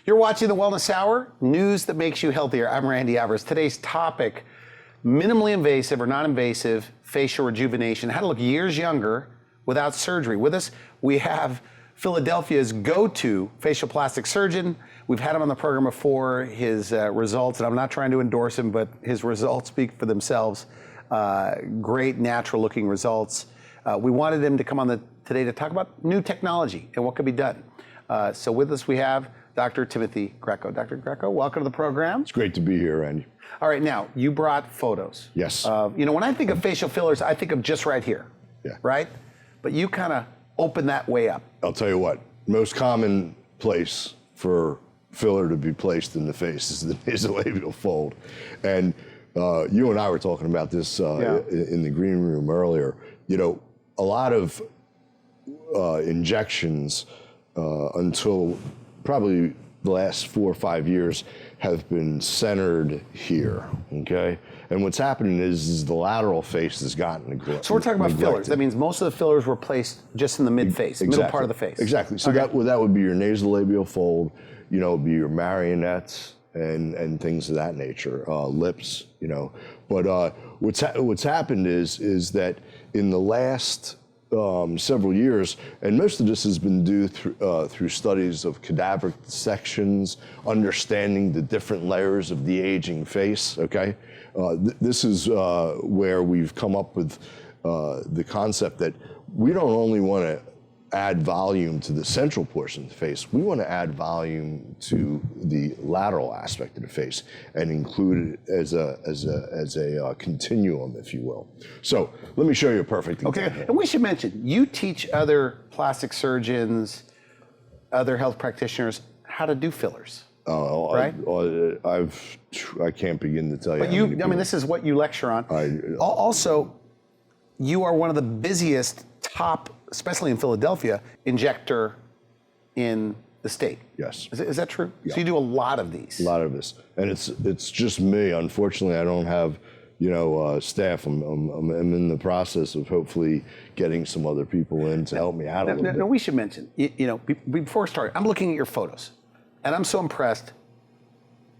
You're watching the Wellness Hour, news that makes you healthier. I'm Randy Alvarez. Today's topic, minimally invasive or non-invasive facial rejuvenation, how to look years younger without surgery. With us, we have Philadelphia's go-to facial plastic surgeon. We've had him on the program before. His results, and I'm not trying to endorse him, but his results speak for themselves. Great natural looking results. We wanted him to come on today to talk about new technology and what could be done. So with us we have Dr. Timothy Greco. Dr. Greco, welcome to the program. It's great to be here, Randy. All right, now, you brought photos. Yes. When I think of facial fillers, I think of just right here, right? But you kind of open that way up. I'll tell you what, most common place for filler to be placed in the face is the nasolabial fold. And you and I were talking about this in the green room earlier. You know, a lot of injections until probably the last 4 or 5 years have been centered here, okay? And what's happening is the lateral face has gotten neglected. So we're talking about fillers. That means most of the fillers were placed just in the mid-face, middle part of the face. Exactly. So that would be your nasolabial fold, you know, be your marionettes and things of that nature, lips, you know. But what's happened is that in the last several years, and most of this has been due through studies of cadaver sections, understanding the different layers of the aging face, okay? This is where we've come up with the concept that we don't only want to add volume to the central portion of the face, we want to add volume to the lateral aspect of the face and include it as a continuum, if you will. So let me show you a perfect example. Okay, and we should mention, you teach other plastic surgeons, other health practitioners how to do fillers, right? I can't begin to tell you. But I mean, this is what you lecture on. Also, you are one of the busiest top, especially in Philadelphia, injector in the state. Yes. Is that true? Yeah. So you do a lot of these. A lot of this, and it's just me. Unfortunately, I don't have staff. I'm in the process of hopefully getting some other people in to help me out a little bit. No, we should mention. Before starting, I'm looking at your photos, and I'm so impressed.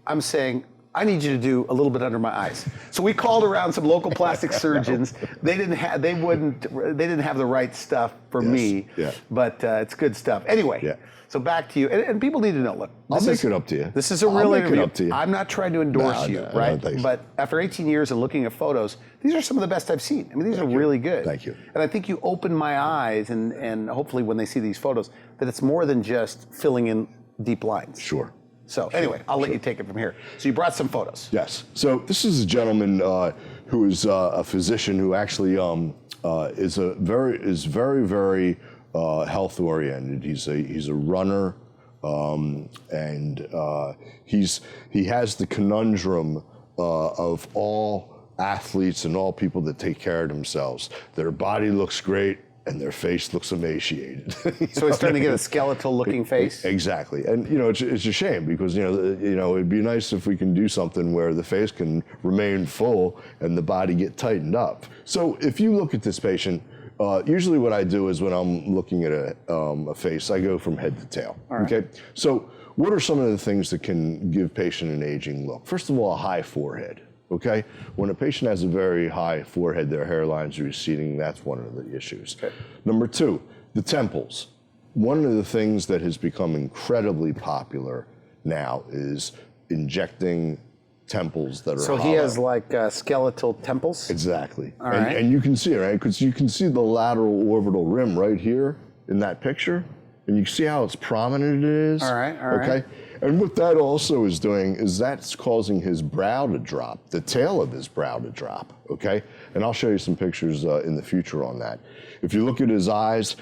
I'm saying, I need you to do a little bit under my eyes. So we called around some local plastic surgeons. They didn't have the right stuff for me. Yeah. But it's good stuff. Anyway, so back to you. And people need to know, look. I'll make it up to you. This is a real interview. I'll make it up to you. I'm not trying to endorse you, right? But after 18 years of looking at photos, these are some of the best I've seen. I mean, these are really good. Thank you. And I think you open my eyes, and hopefully when they see these photos, that it's more than just filling in deep lines. Sure. So anyway, I'll let you take it from here. So you brought some photos. Yes. So this is a gentleman who is a physician who actually is very health oriented. He's a runner, and he has the conundrum of all athletes and all people that take care of themselves. Their body looks great, and their face looks emaciated. So he's starting to get a skeletal-looking face? Exactly. And, it's a shame because, it'd be nice if we can do something where the face can remain full and the body get tightened up. So if you look at this patient, usually what I do is when I'm looking at a face, I go from head to tail, okay? So what are some of the things that can give patient an aging look? First of all, a high forehead. Okay, when a patient has a very high forehead, their hairlines are receding, that's one of the issues. Okay. Number two, the temples. One of the things that has become incredibly popular now is injecting temples that are So hollow. he has like skeletal temples? Exactly. All right. And you can see it, right? Because you can see the lateral orbital rim right here in that picture. And you see how it's prominent it is? All right. Okay. And what that also is doing is that's causing his brow to drop, the tail of his brow to drop, okay? And I'll show you some pictures in the future on that. If you look at his eyes,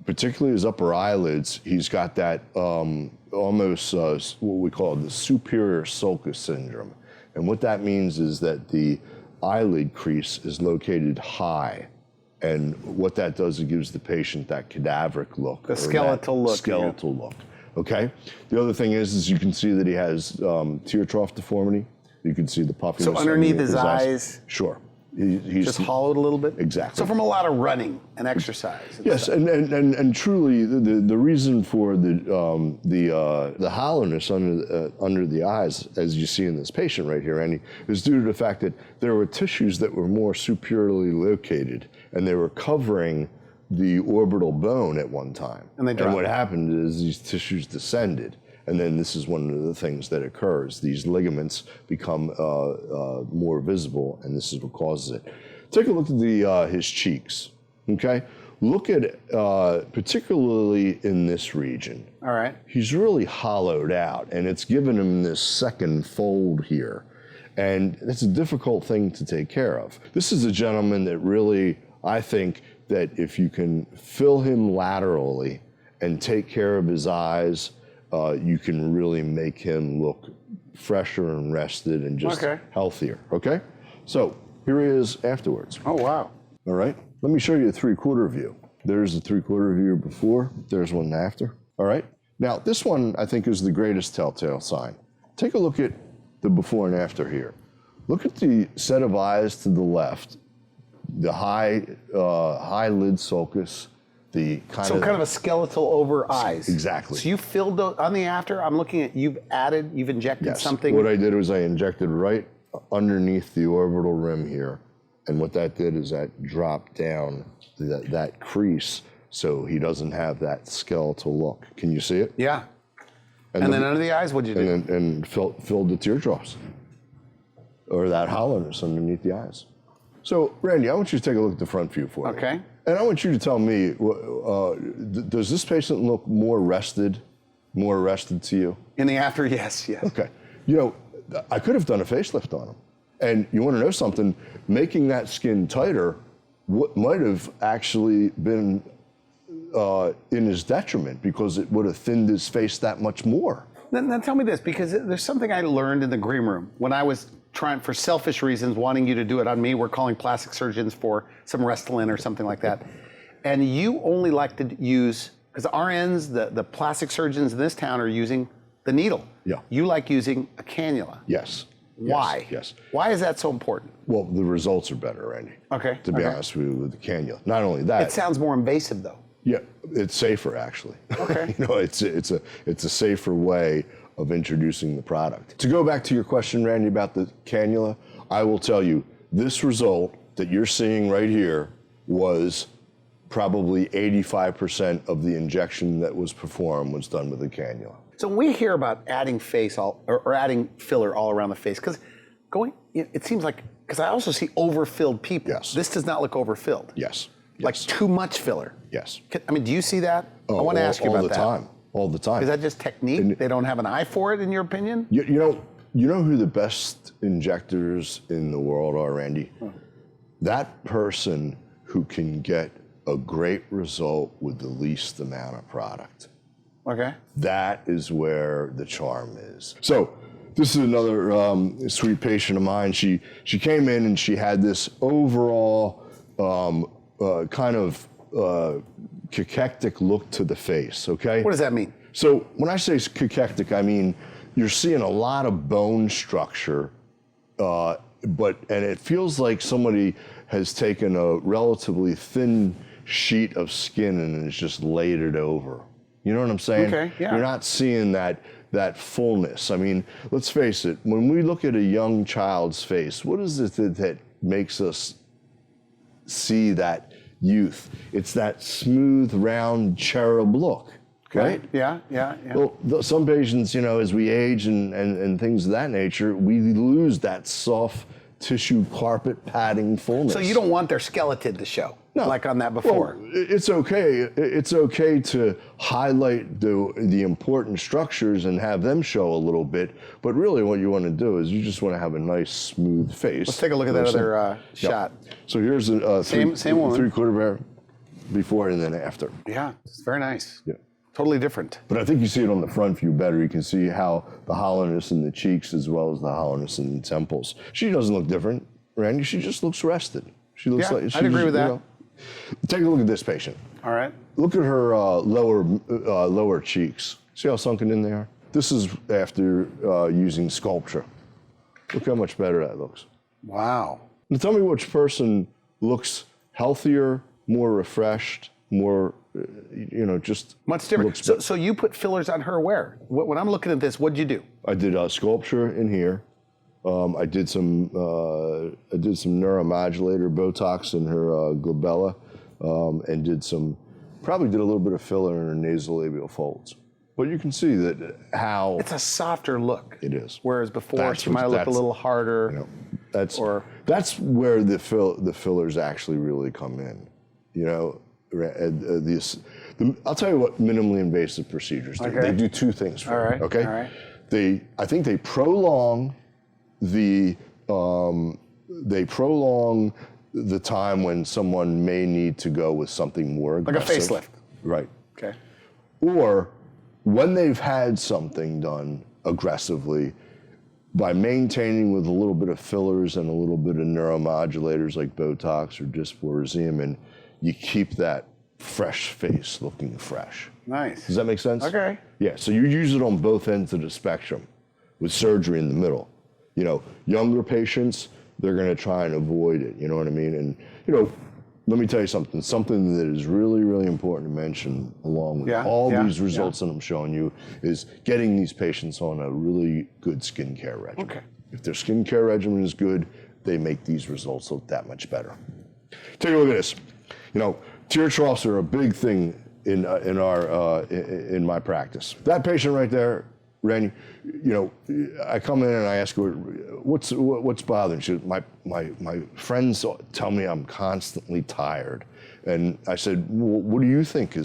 particularly his upper eyelids, he's got that almost what we call the superior sulcus syndrome. And what that means is that the eyelid crease is located high. And what that does, it gives the patient that cadaveric look. The skeletal look. Skeletal look. Okay. The other thing is you can see that he has tear trough deformity. You can see the puffiness. So underneath his eyes. Sure. He's Just hollowed a little bit? Exactly. So from a lot of running and exercise. Yes, and truly, the reason for the hollowness under the eyes, as you see in this patient right here, Andy, is due to the fact that there were tissues that were more superiorly located, and they were covering the orbital bone at one time. And they dropped. And what happened is these tissues descended. And then this is one of the things that occurs. These ligaments become more visible, and this is what causes it. Take a look at his cheeks, okay? Look at, particularly in this region. All right. He's really hollowed out, and it's given him this second fold here. And it's a difficult thing to take care of. This is a gentleman that really, I think, that if you can fill him laterally and take care of his eyes, you can really make him look fresher and rested and just healthier, okay? So here he is afterwards. Oh, wow. All right, let me show you a 3/4 view. There's a 3/4 view before, there's one after, all right? Now, this one I think is the greatest telltale sign. Take a look at the before and after here. Look at the set of eyes to the left, the high lid sulcus, the kind of a skeletal over eyes. Exactly. So you filled those on the after. I'm looking at you've injected something. What I did was I injected right underneath the orbital rim here, and what that did is that dropped down that crease, so he doesn't have that skeletal look. Can you see it? Yeah. And then under the eyes, what'd you do? And filled the teardrops, or that hollowness underneath the eyes. So, Randy, I want you to take a look at the front view for me. Okay. And I want you to tell me, does this patient look more rested to you? In the after, yes. Okay. You know, I could have done a facelift on him. And you want to know something? Making that skin tighter might have actually been in his detriment, because it would have thinned his face that much more. Now tell me this, because there's something I learned in the green room when I was trying, for selfish reasons, wanting you to do it on me. We're calling plastic surgeons for some Restylane or something like that. And you only like to use, because the RNs, the plastic surgeons in this town are using the needle. Yeah. You like using a cannula. Yes. Why? Yes. Why is that so important? Well, the results are better, Randy. Okay. To be honest with you, with the cannula. Not only that. It sounds more invasive, though. Yeah, it's safer actually. Okay. You know, it's a safer way of introducing the product. To go back to your question, Randy, about the cannula, I will tell you, this result that you're seeing right here was probably 85% of the injection that was performed was done with a cannula. So when we hear about adding or adding filler all around the face, because it seems like, because I also see overfilled people. Yes. This does not look overfilled. Yes. Like too much filler. Yes. I mean, do you see that? I want to ask you about that. All the time. Is that just technique? They don't have an eye for it, in your opinion? You know who the best injectors in the world are, Randy? That person who can get a great result with the least amount of product. Okay. That is where the charm is. So this is another sweet patient of mine. She came in and she had this overall kind of cachectic look to the face, okay? What does that mean? So when I say cachectic, I mean you're seeing a lot of bone structure, and it feels like somebody has taken a relatively thin sheet of skin and has just laid it over. You know what I'm saying? Okay, yeah. You're not seeing that fullness. I mean, let's face it, when we look at a young child's face, what is it that makes us see that youth? It's that smooth, round cherub look, right? Yeah. Well, some patients, as we age and things of that nature, we lose that soft tissue carpet padding fullness. So you don't want their skeleton to show, like on that before? Well, it's okay. It's okay to highlight the important structures and have them show a little bit, but really what you want to do is you just want to have a nice, smooth face. Let's take a look at that other shot. So here's a same woman. 3/4 before and then after. Yeah, it's very nice. Yeah. Totally different. But I think you see it on the front view better. You can see how the hollowness in the cheeks as well as the hollowness in the temples. She doesn't look different, Randy. She just looks rested. She looks like I'd agree with that. Take a look at this patient. All right. Look at her lower cheeks. See how sunken in they are? This is after using Sculptra. Look how much better that looks. Wow. Now tell me which person looks healthier, more refreshed, more, just Much different. So you put fillers on her where? When I'm looking at this, what'd you do? I did a sculpture in here. I did some neuromodulator Botox in her glabella, and probably did a little bit of filler in her nasolabial folds. But you can see that how It's a softer look. it is. Whereas before she might look a little harder. That's where the fillers actually really come in. I'll tell you what minimally invasive procedures do. Okay. They do two things for you. Okay. All right. I think they prolong the time when someone may need to go with something more aggressive. Like a facelift. Right. Okay. Or when they've had something done aggressively, by maintaining with a little bit of fillers and a little bit of neuromodulators like Botox or Dysphoreseamin, you keep that fresh face looking fresh. Nice. Does that make sense? Okay. Yeah, so you use it on both ends of the spectrum with surgery in the middle. Younger patients, they're gonna try and avoid it, you know what I mean? And, let me tell you something that is really, really important to mention along with these results that I'm showing you is getting these patients on a really good skincare regimen. Okay. If their skincare regimen is good, they make these results look that much better. Take a look at this. Tear troughs are a big thing in my practice. That patient right there, Randy, I come in and I ask her, what's bothering you? My friends tell me I'm constantly tired. And I said, well, what do you think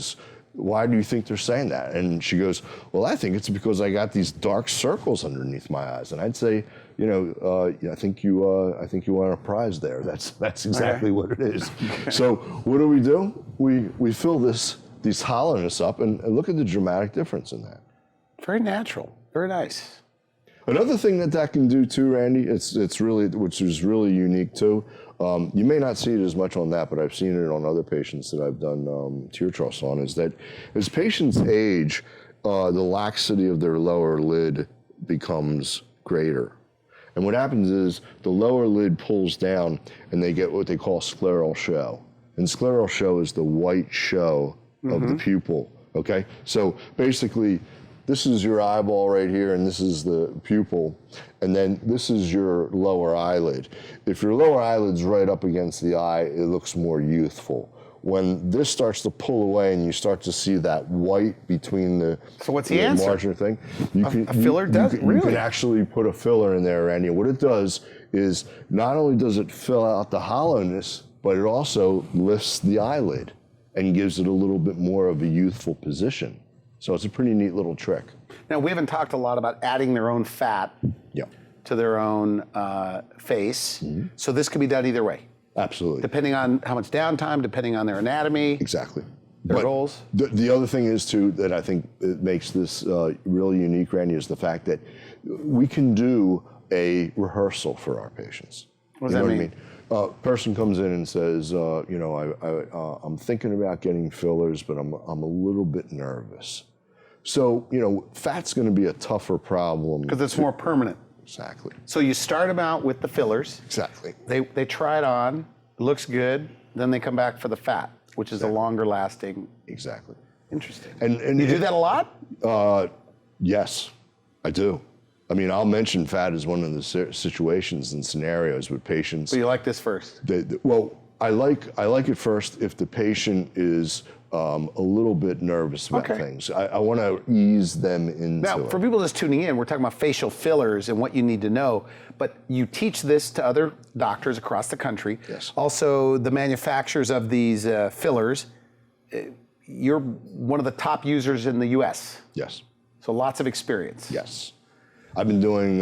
why do you think they're saying that? And she goes, well, I think it's because I got these dark circles underneath my eyes. And I'd say, I think you won a prize there. That's exactly what it is. So what do? We fill these hollowness up and look at the dramatic difference in that. Very natural. Very nice. Another thing that can do too, Randy, it's really, which is really unique too. You may not see it as much on that, but I've seen it on other patients that I've done tear troughs on, is that as patients age, the laxity of their lower lid becomes greater. And what happens is the lower lid pulls down and they get what they call scleral show. And scleral show is the white show of the pupil, okay? So basically, this is your eyeball right here, and this is the pupil, and then this is your lower eyelid. If your lower eyelid's right up against the eye, it looks more youthful. When this starts to pull away and you start to see that white between the So what's the answer? Margin thing, A filler does it? Really? You can actually put a filler in there, Randy. What it does is not only does it fill out the hollowness, but it also lifts the eyelid and gives it a little bit more of a youthful position. So it's a pretty neat little trick. Now, we haven't talked a lot about adding their own fat to their own face. So this could be done either way. Absolutely. Depending on how much downtime, depending on their anatomy. Exactly. Their goals. The other thing is too, that I think it makes this really unique, Randy, is the fact that we can do a rehearsal for our patients. What does that mean? I mean? Person comes in and says, I'm thinking about getting fillers, but I'm a little bit nervous. So, fat's going to be a tougher problem. Because it's more permanent. Exactly. So you start them out with the fillers. Exactly. They try it on, it looks good, then they come back for the fat, which is a longer lasting. Exactly. Interesting. And you do that a lot? Yes, I do. I mean, I'll mention fat as one of the situations and scenarios with patients. So you like this first? Well, I like it first if the patient is a little bit nervous about things. I want to ease them into Now, for people just tuning in, we're talking about facial fillers and what you need to know, but you teach this to other doctors across the country. Yes. Also, the manufacturers of these fillers, you're one of the top users in the US. Yes. So lots of experience. Yes. I've been doing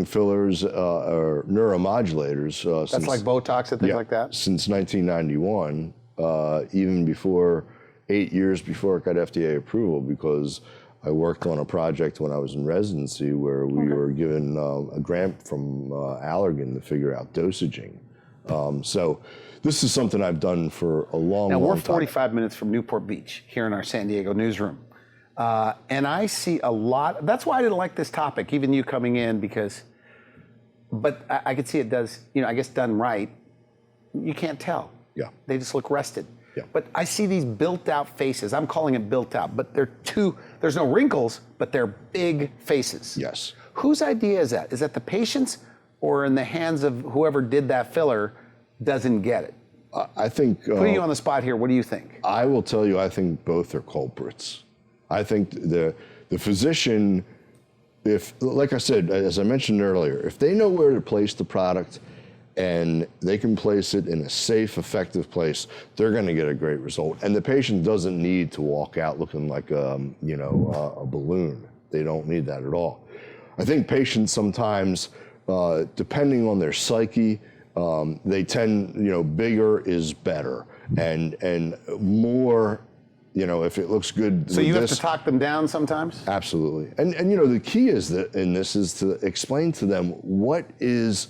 fillers or neuromodulators That's since, like Botox and things like that? Since 1991, even before 8 years before it got FDA approval, because I worked on a project when I was in residency where we were given a grant from Allergan to figure out dosaging. So this is something I've done for a long time. Now, we're 45 minutes from Newport Beach here in our San Diego newsroom. And I see a lot, that's why I didn't like this topic, even you coming in, because but I could see it does, I guess done right, you can't tell. Yeah. They just look rested. Yeah. But I see these built out faces. I'm calling it built out, but there's no wrinkles, but they're big faces. Yes. Whose idea is that? Is that the patient's or in the hands of whoever did that filler doesn't get it? I think... Putting you on the spot here, what do you think? I will tell you, I think both are culprits. I think the physician, like I said, as I mentioned earlier, if they know where to place the product and they can place it in a safe, effective place, they're going to get a great result. And the patient doesn't need to walk out looking like a balloon. They don't need that at all. I think patients sometimes, depending on their psyche, they tend, bigger is better, and more, if it looks good. So you have to talk them down sometimes? Absolutely. And the key is that in this is to explain to them what is,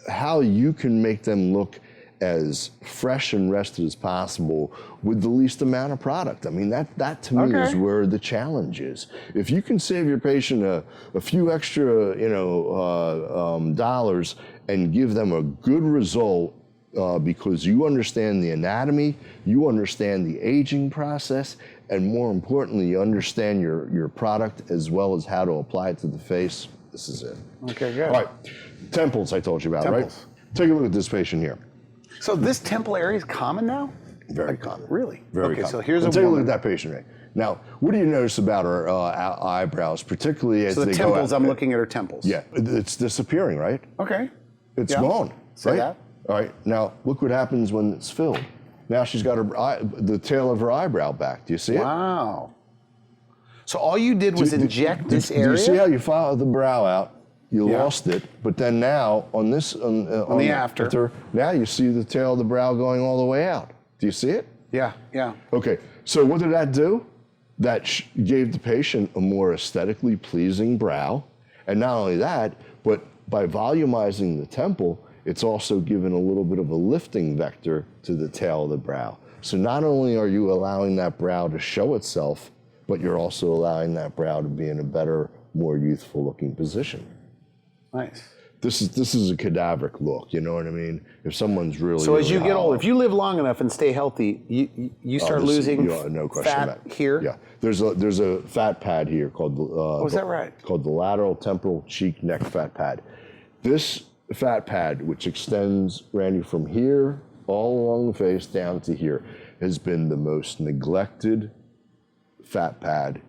how you can make them look as fresh and rested as possible with the least amount of product. I mean, that to me is where the challenge is. If you can save your patient a few extra, dollars and give them a good result because you understand the anatomy, you understand the aging process, and more importantly, you understand your product as well as how to apply it to the face, this is it. Okay, good. All right, temples I told you about, Temples. right? Take a look at this patient here. So this temple area is common now? Very common. Really? Very okay, common. so here's Take a a woman. look at that patient right now. What do you notice about her eyebrows, particularly as So the they temples, go out? I'm looking at her temples. Yeah, it's disappearing, right? Okay. It's Yeah. gone, Say right? that. All right, now look what happens when it's filled. Now she's got the tail of her eyebrow back. Do you see it? Wow. So all you did was inject this area? Do you see how you filed the brow out? You Yeah. lost it, but then now on this on the after. now you see the tail of the brow going all the way out. Do you see it? Yeah, yeah. Okay, so what did that do? That gave the patient a more aesthetically pleasing brow, and not only that, but by volumizing the temple, it's also given a little bit of a lifting vector to the tail of the brow. So not only are you allowing that brow to show itself, but you're also allowing that brow to be in a better, more youthful looking position. Nice. This is a cadaveric look, you know what I mean? If someone's really So as really you get hollow. old, if you live long enough and stay healthy, you start losing no question fat about it. here? Yeah, there's a fat pad here called the. Is that right? Called the lateral temporal cheek neck fat pad. This fat pad, which extends, Randy, from here all along the face down to here, has been the most neglected fat pad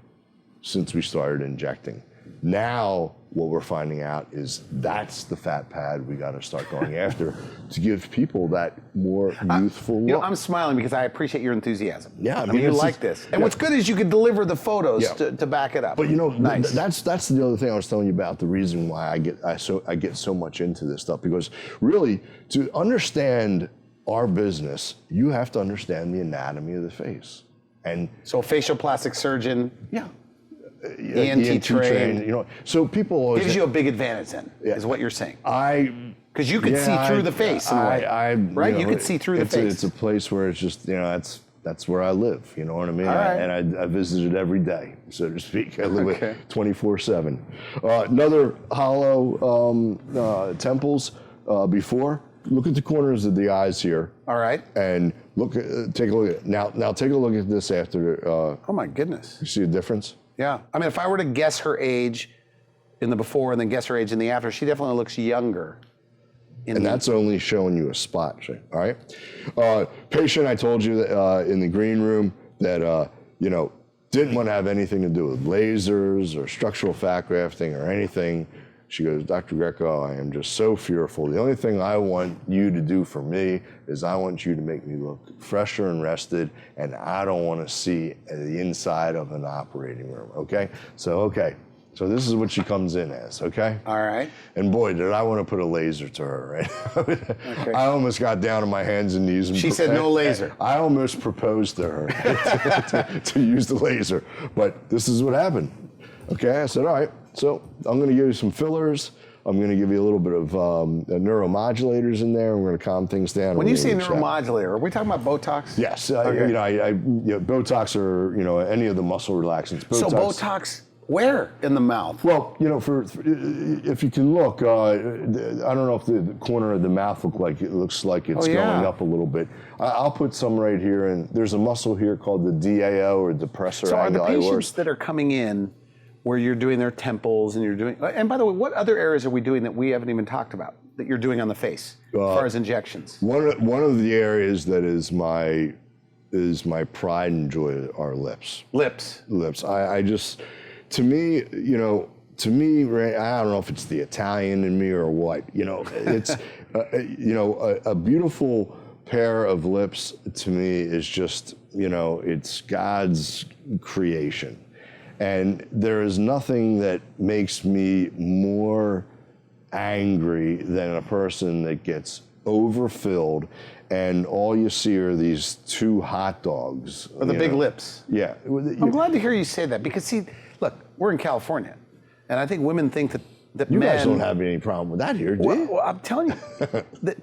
since we started injecting. Now, what we're finding out is that's the fat pad we got to start going after to give people that more youthful look. I'm smiling because I appreciate your enthusiasm. Yeah, I mean you this like is- this. And yeah. what's good is you can deliver the photos Yeah. to back it up. But nice. that's the other thing I was telling you about, the reason why I get so much into this stuff, because really to understand our business, you have to understand the anatomy of the face. And So facial plastic surgeon yeah, ENT trained. So people always gives you a big advantage then, Yeah. is what you're saying. Because you could see through the face in a way, right? You could see through the face. It's a place where it's just, that's where I live, you know what I mean? All right. And I visit it every day, so to speak. I live Okay. it 24/7. Another hollow temples before. Look at the corners of the eyes here. All right. And take a look at it. Now take a look at this after. Oh my goodness. You see a difference? Yeah. I mean, if I were to guess her age in the before and then guess her age in the after, she definitely looks younger. And that's only showing you a spot, all right? Patient, I told you that, in the green room that, didn't want to have anything to do with lasers or structural fat grafting or anything. She goes, Dr. Greco, I am just so fearful. The only thing I want you to do for me is I want you to make me look fresher and rested, and I don't want to see the inside of an operating room, okay? So this is what she comes in as, okay? All right. And boy, did I want to put a laser to her, right? I almost got down on my hands and knees. And She said no laser. I almost proposed to her to use the laser, but this is what happened. Okay, I said, all right, so I'm going to give you some fillers. I'm going to give you a little bit of neuromodulators in there. We're going to calm things down. When you say neuromodulator, are we talking about Botox? Yes, Okay. Botox or any of the muscle relaxants. So Botox Where in the mouth? Well, you know, if you can look, I don't know if the corner of the mouth looks like it's going up a little bit. I'll put some right here, and there's a muscle here called the DAO, or depressor So are the anguli patients that are coming in where you're doing their temples and you're doing, and by the way, what other areas are we doing that we haven't even talked about that you're doing on the face as far as injections? One of the areas that is my pride and joy are lips. Lips. I just, to me, I don't know if it's the Italian in me or what, it's, a beautiful pair of lips to me is just, it's God's creation. And there is nothing that makes me more angry than a person that gets overfilled and all you see are these two hot dogs. Or the big lips. Yeah. I'm glad to hear you say that because, see, look, we're in California, and I think women think that you men... guys don't have any problem with that here, do you? Well, I'm telling you, that,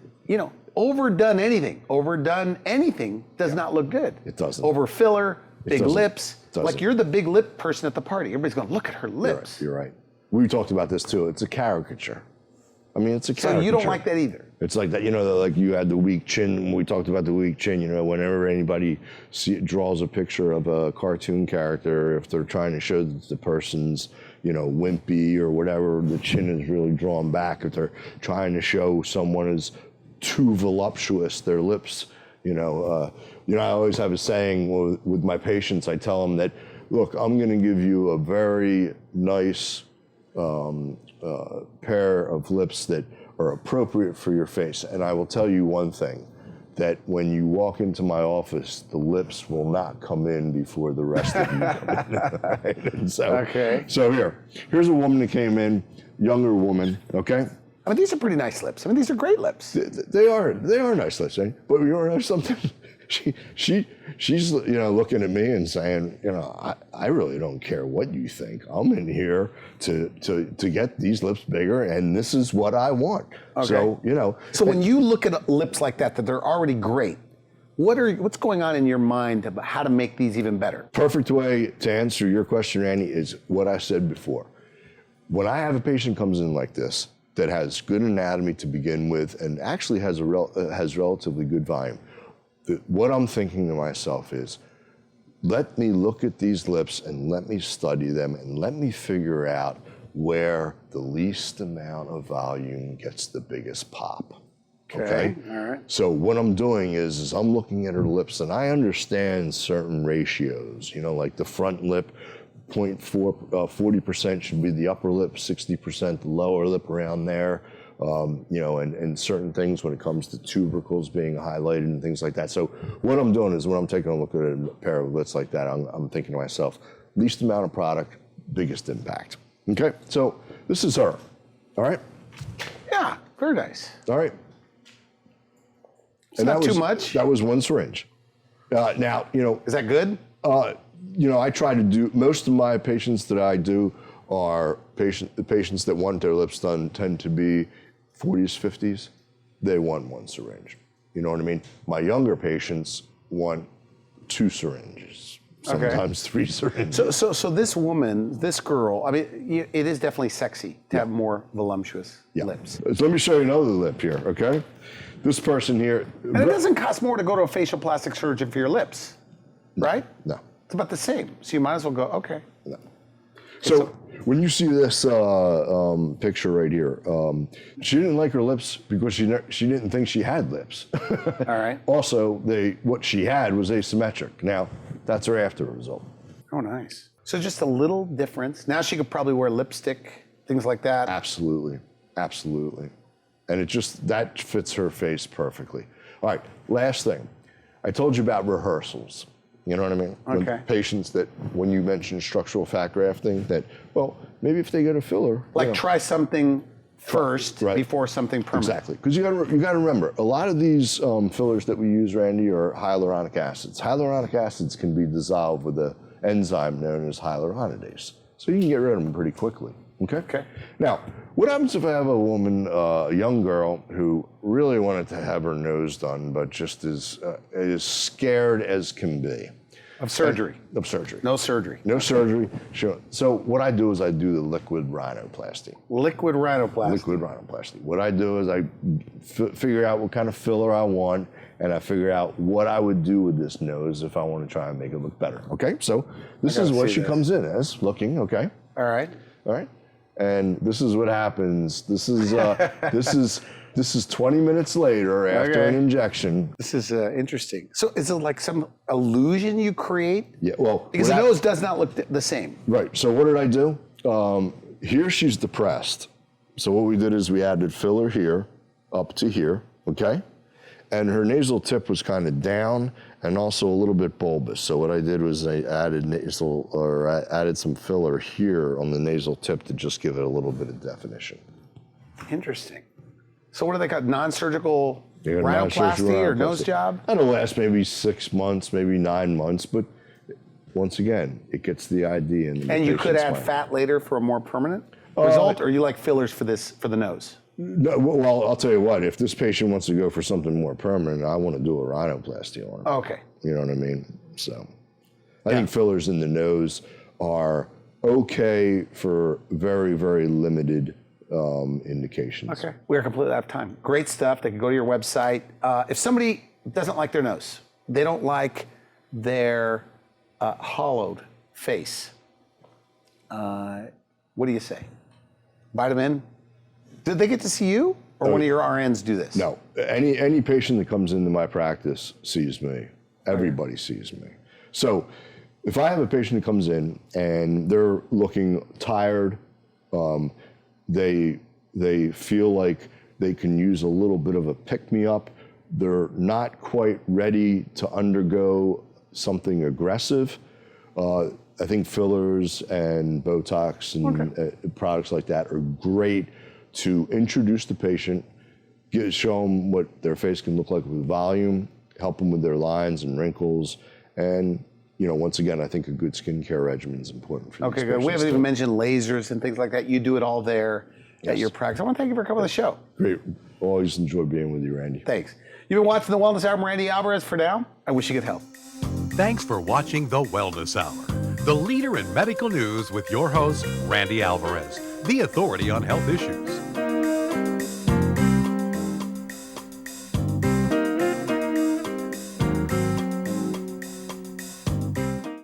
overdone anything does not look good. It doesn't. Over filler, big lips. Doesn't. Like you're the big lip person at the party. Everybody's going, look at her lips. You're right. We talked about this too. It's a caricature. I mean, it's a caricature. So you don't like that either? It's like that, like you had the weak chin. When we talked about the weak chin, whenever anybody draws a picture of a cartoon character, if they're trying to show that the person's, wimpy or whatever, the chin is really drawn back. If they're trying to show someone is too voluptuous, their lips, I always have a saying with my patients. I tell them that, look, I'm going to give you a very nice pair of lips that are appropriate for your face. And I will tell you one thing, that when you walk into my office, the lips will not come in before the rest of you come in. Right? And so here's a woman that came in, younger woman, okay? I mean, these are pretty nice lips. I mean, these are great lips. They are nice lips, eh? But you know something? She's looking at me and saying, I really don't care what you think. I'm in here to get these lips bigger, and this is what I want. Okay. So So when you look at lips like that they're already great, what's going on in your mind about how to make these even better? Perfect way to answer your question, Randy, is what I said before. When I have a patient comes in like this that has good anatomy to begin with and actually has relatively good volume, what I'm thinking to myself is, let me look at these lips and let me study them and let me figure out where the least amount of volume gets the biggest pop. Okay? All right. So what I'm doing is I'm looking at her lips and I understand certain ratios, like the front lip, 40% should be the upper lip, 60% the lower lip, around there. And certain things when it comes to tubercles being highlighted and things like that. So what I'm doing is when I'm taking a look at a pair of lips like that, I'm thinking to myself, least amount of product, biggest impact. Okay, so this is her, all right? Yeah, very nice. All right. It's not too much. That was one syringe. Now, Is that good? I try to do, most of my patients that I do are the patients that want their lips done tend to be 40s, 50s. They want one syringe. You know what I mean? My younger patients want 2 syringes, sometimes 3 syringes. So this woman, this girl, I mean, it is definitely sexy to have more voluptuous lips. So let me show you another lip here, okay? This person here. And it doesn't cost more to go to a facial plastic surgeon for your lips, right? No. It's about the same. So you might as well go, okay. No. So when you see this picture right here, she didn't like her lips because she didn't think she had lips. All right. Also, what she had was asymmetric. Now, that's her after result. Oh, nice. So just a little difference. Now she could probably wear lipstick, things like that. Absolutely. And that fits her face perfectly. All right, last thing. I told you about rehearsals. You know what I mean? Okay. When patients when you mention structural fat grafting, maybe if they get a filler. Like try something first before something permanent. Exactly. Because you got to remember, a lot of these fillers that we use, Randy, are hyaluronic acids. Hyaluronic acids can be dissolved with an enzyme known as hyaluronidase. So you can get rid of them pretty quickly. Okay. Now, what happens if I have a woman, a young girl, who really wanted to have her nose done, but just is scared as can be? Of surgery. Of surgery. No surgery. No surgery. Sure. So what I do is I do the liquid rhinoplasty. Liquid rhinoplasty. Liquid rhinoplasty. What I do is I figure out what kind of filler I want, and I figure out what I would do with this nose if I want to try and make it look better. Okay, so this is what she comes in as, looking, okay? All right. All right. And this is what happens. This is this is 20 minutes later after an injection. This is interesting. So is it like some illusion you create? Yeah, well. Because the nose does not look the same. Right, so what did I do? Here she's depressed. So what we did is we added filler here, up to here, okay? And her nasal tip was kind of down and also a little bit bulbous. So what I did was I added some filler here on the nasal tip to just give it a little bit of definition. Interesting. So what do they got? Non-surgical rhinoplasty or nose job? That'll last maybe 6 months, maybe 9 months, but once again, it gets the idea. And you could add fat later for a more permanent result, or you like fillers for the nose? No, well, I'll tell you what, if this patient wants to go for something more permanent, I want to do a rhinoplasty on her. Okay. You know what I mean? So I think fillers in the nose are okay for very, very limited indications. Okay. We're completely out of time. Great stuff. They can go to your website. If somebody doesn't like their nose, they don't like their hollowed face, what do you say? Bite them in? Did they get to see you, or one of your RNs do this? No. Any patient that comes into my practice sees me. Everybody sees me. So if I have a patient that comes in and they're looking tired, they feel like they can use a little bit of a pick-me-up, they're not quite ready to undergo something aggressive, I think fillers and Botox and products like that are great to introduce the patient, show them what their face can look like with volume, help them with their lines and wrinkles, and once again, I think a good skincare regimen is important for these Okay, good. We haven't even mentioned lasers and things like that. You do it all there at your practice. I want to thank you for coming on the show. Great. Always enjoy being with you, Randy. Thanks. You've been watching The Wellness Hour. I'm Randy Alvarez. For now, I wish you good health. Thanks for watching The Wellness Hour, the leader in medical news with your host, Randy Alvarez, the authority on health issues.